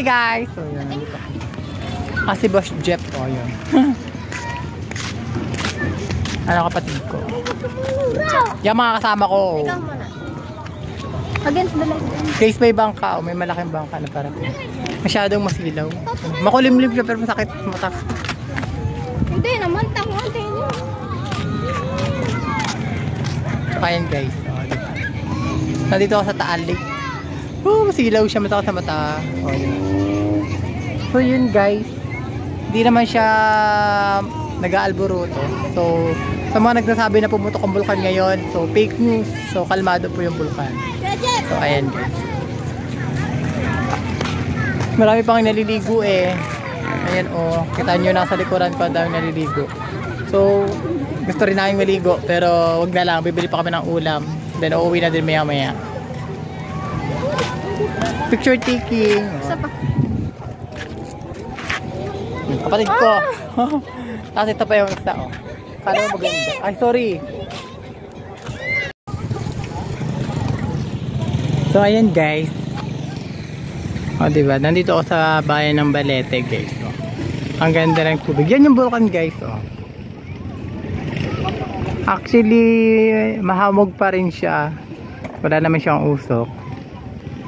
Hi guys! So, yun. Si Boss Jeff. O, yun. Ano kapatid ko? Yan mga kasama ko. Ikaw muna. Against the light. Guys, may bangka. May malaking bangka na parang masyadong masilaw. Makulimlim siya pero masakit mata. Hindi naman, tanguan tayo. Ayan guys. Nandito ako sa Taal Lake. Masilaw siya, matakot sa mata. So yun guys. Hindi naman siya nag-aalburuto. So sa mga nagsasabi na pumutok ang bulkan ngayon, so fake news. So kalmado po yung bulkan. So ayan guys. Marami pang naliligo eh. Ayan oh, kita nyo nasa likuran ko ang daming naliligo. So gusto rin namin maligo pero wag na lang, bibili pa kami ng ulam. Then uuwi na din maya maya. Picture taking. Kapatid ko. Tapos ito pa yung isda oh. Kala mo maganda. Ay sorry. So ayan guys. O diba, nandito ako sa bayan ng Balete guys. O. Ang ganda ng tubig. Yan yung bulkan guys. O. Actually, mahamog pa rin siya. Wala naman siyang usok.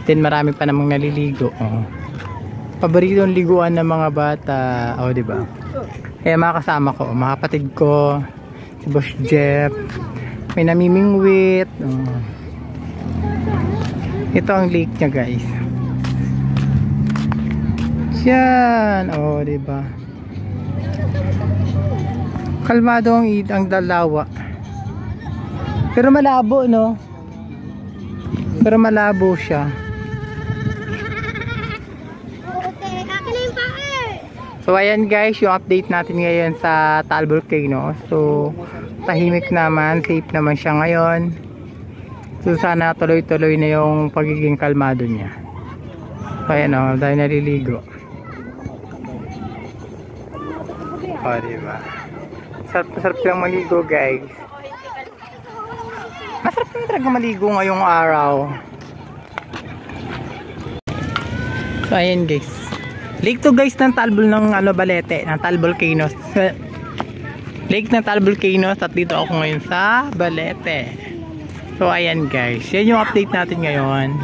Then marami pa namang naliligo. O. Paboritong liguan ng mga bata. O diba. Kaya mga kasama ko, mga kapatid ko, si Boss Jeff, may namimingwit. O. Ito ang lake niya guys. Yan, oh, diba? Kalmado ang dalawa. Pero malabo, no? Pero malabo siya. So, ayan guys, yung update natin ngayon sa Taal Volcano. So, tahimik naman, safe naman siya ngayon. So, sana tuloy-tuloy na yung pagiging kalmado niya. So, ayan o, dahil naliligo. O, diba? Sarap lang maligo guys. Masarap na talaga maligo ngayong araw. So ayan guys. Lake to guys ng Talbol ng Balete, ng Taal Volcano. Lake ng Taal Volcano at dito ako ngayon sa Balete. So ayan guys. Yan yung update natin ngayon.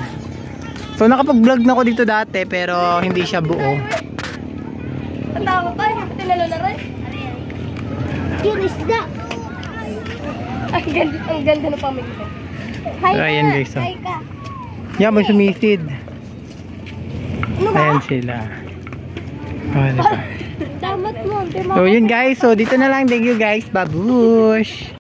So nakapag-vlog na ako dito dati pero hindi siya buo. Tanda ko pa, tinalo na rin. Yun isda. Ang ganda na pamilya. Hi so, ayan guys. So. Hi ka. Yan, may sumisid. Ano ba? Ayan sila. Oh, diba? Damat mo. So yun guys. So dito na lang. Thank you guys. Babush.